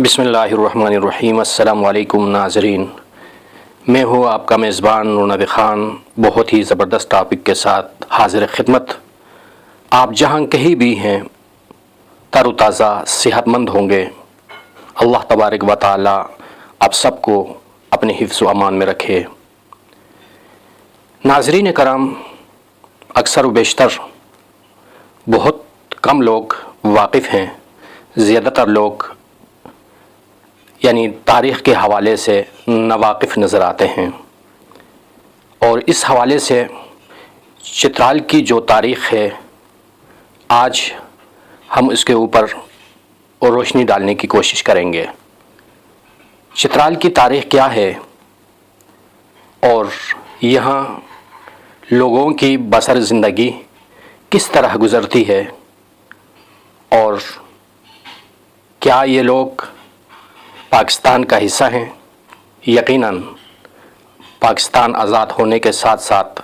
بسم اللہ الرحمن الرحیم۔ السلام علیکم ناظرین، میں ہوں آپ کا میزبان نور نبی خان، بہت ہی زبردست ٹاپک کے ساتھ حاضر خدمت۔ آپ جہاں کہیں بھی ہیں تر و تازہ صحت مند ہوں گے۔ اللہ تبارک و تعالی آپ سب کو اپنے حفظ و امان میں رکھے۔ ناظرین کرام، اکثر و بیشتر بہت کم لوگ واقف ہیں، زیادہ تر لوگ یعنی تاریخ کے حوالے سے ناواقف نظر آتے ہیں، اور اس حوالے سے چترال کی جو تاریخ ہے آج ہم اس کے اوپر روشنی ڈالنے کی کوشش کریں گے۔ چترال کی تاریخ کیا ہے اور یہاں لوگوں کی بسر زندگی کس طرح گزرتی ہے، اور کیا یہ لوگ پاکستان کا حصہ ہیں؟ یقیناً پاکستان آزاد ہونے کے ساتھ ساتھ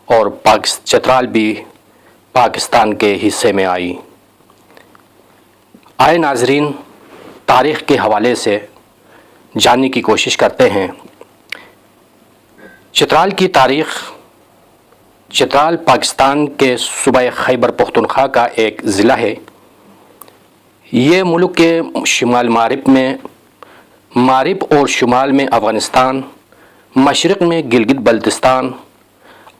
اور چترال بھی پاکستان کے حصے میں آئی۔ آئے ناظرین، تاریخ کے حوالے سے جاننے کی کوشش کرتے ہیں۔ چترال کی تاریخ۔ چترال پاکستان کے صوبہ خیبر پختونخوا کا ایک ضلع ہے۔ یہ ملک کے شمال مغرب اور شمال میں افغانستان، مشرق میں گلگت بلتستان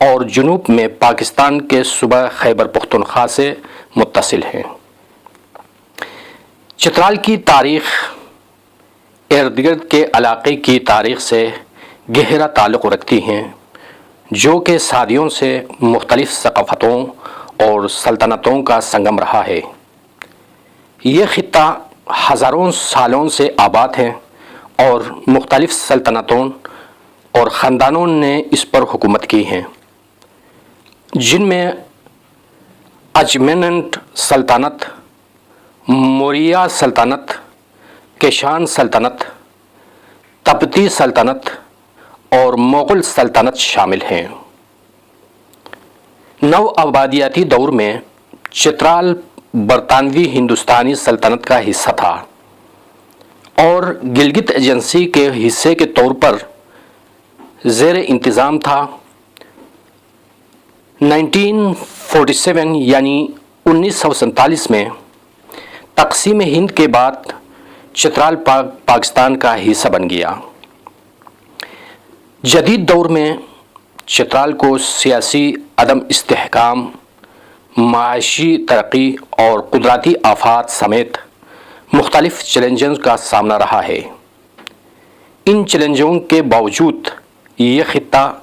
اور جنوب میں پاکستان کے صوبہ خیبر پختونخوا سے متصل ہے۔ چترال کی تاریخ ارد گرد کے علاقے کی تاریخ سے گہرا تعلق رکھتی ہیں، جو کہ صدیوں سے مختلف ثقافتوں اور سلطنتوں کا سنگم رہا ہے۔ یہ خطہ ہزاروں سالوں سے آباد ہے اور مختلف سلطنتوں اور خاندانوں نے اس پر حکومت کی ہے، جن میں اچیمنٹ سلطنت، موریہ سلطنت، کشان سلطنت، تبتی سلطنت اور مغل سلطنت شامل ہیں۔ نو آبادیاتی دور میں چترال برطانوی ہندوستانی سلطنت کا حصہ تھا اور گلگت ایجنسی کے حصے کے طور پر زیر انتظام تھا۔ 1947 یعنی 1947 میں تقسیم ہند کے بعد چترال پاکستان کا حصہ بن گیا۔ جدید دور میں چترال کو سیاسی عدم استحکام، معاشی ترقی اور قدرتی آفات سمیت مختلف چیلنجوں کا سامنا رہا ہے۔ ان چیلنجوں کے باوجود یہ خطہ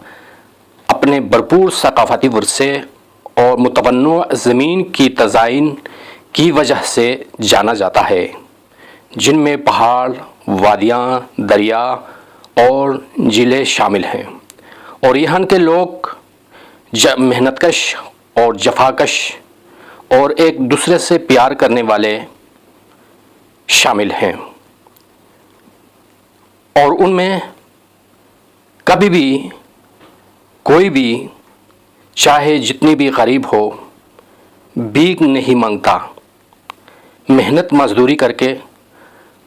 اپنے بھرپور ثقافتی ورثے اور متنوع زمین کی تزئین کی وجہ سے جانا جاتا ہے، جن میں پہاڑ، وادیاں، دریا اور جھیلیں شامل ہیں، اور یہاں کے لوگ محنت کش اور جفاکش اور ایک دوسرے سے پیار کرنے والے شامل ہیں، اور ان میں کبھی بھی کوئی بھی چاہے جتنی بھی غریب ہو بھیک نہیں مانگتا، محنت مزدوری کر کے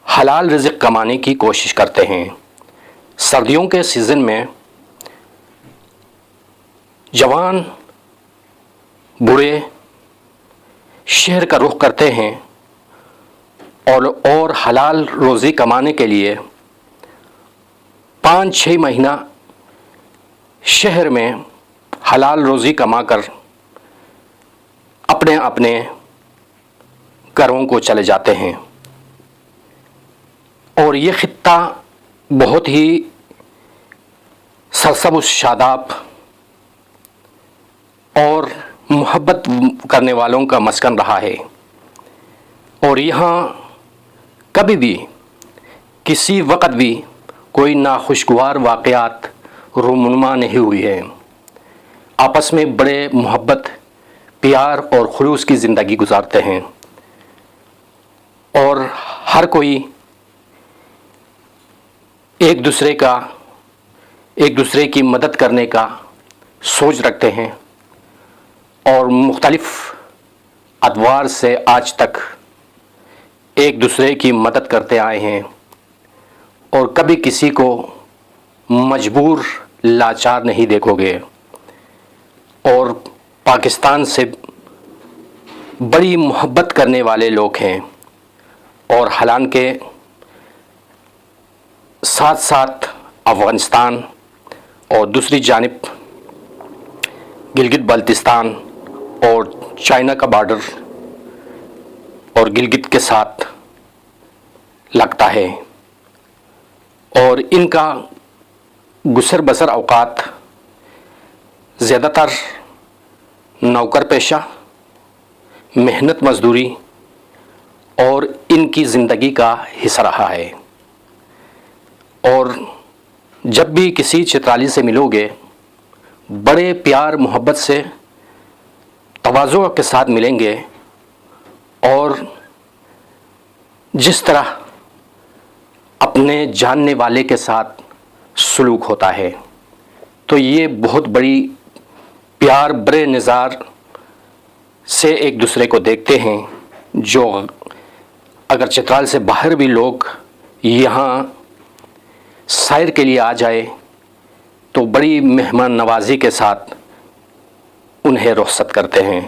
حلال رزق کمانے کی کوشش کرتے ہیں۔ سردیوں کے سیزن میں جوان بوڑھے شہر کا رخ کرتے ہیں اور حلال روزی کمانے کے لیے 5-6 مہینہ شہر میں حلال روزی کما کر اپنے گھروں کو چلے جاتے ہیں۔ اور یہ خطہ بہت ہی سرسبز شاداب اور محبت کرنے والوں کا مسکن رہا ہے، اور یہاں کبھی بھی کسی وقت بھی کوئی ناخوشگوار واقعات رونما نہیں ہوئی ہیں۔ آپس میں بڑے محبت، پیار اور خلوص کی زندگی گزارتے ہیں، اور ہر کوئی ایک دوسرے کی مدد کرنے کا سوچ رکھتے ہیں، اور مختلف ادوار سے آج تک ایک دوسرے کی مدد کرتے آئے ہیں اور کبھی کسی کو مجبور لاچار نہیں دیکھو گے، اور پاکستان سے بڑی محبت کرنے والے لوگ ہیں، اور حالانکہ ساتھ ساتھ افغانستان اور دوسری جانب گلگت بلتستان اور چائنا کا بارڈر اور گلگت کے ساتھ لگتا ہے، اور ان کا گزر بسر اوقات زیادہ تر نوکر پیشہ، محنت مزدوری اور ان کی زندگی کا حصہ رہا ہے۔ اور جب بھی کسی چترالی سے ملو گے، بڑے پیار محبت سے تواضع کے ساتھ ملیں گے، اور جس طرح اپنے جاننے والے کے ساتھ سلوک ہوتا ہے، تو یہ بہت بڑی پیار برے نظار سے ایک دوسرے کو دیکھتے ہیں۔ جو اگر چترال سے باہر بھی لوگ یہاں سیر کے لیے آ جائے تو بڑی مہمان نوازی کے ساتھ انہیں رخصت کرتے ہیں۔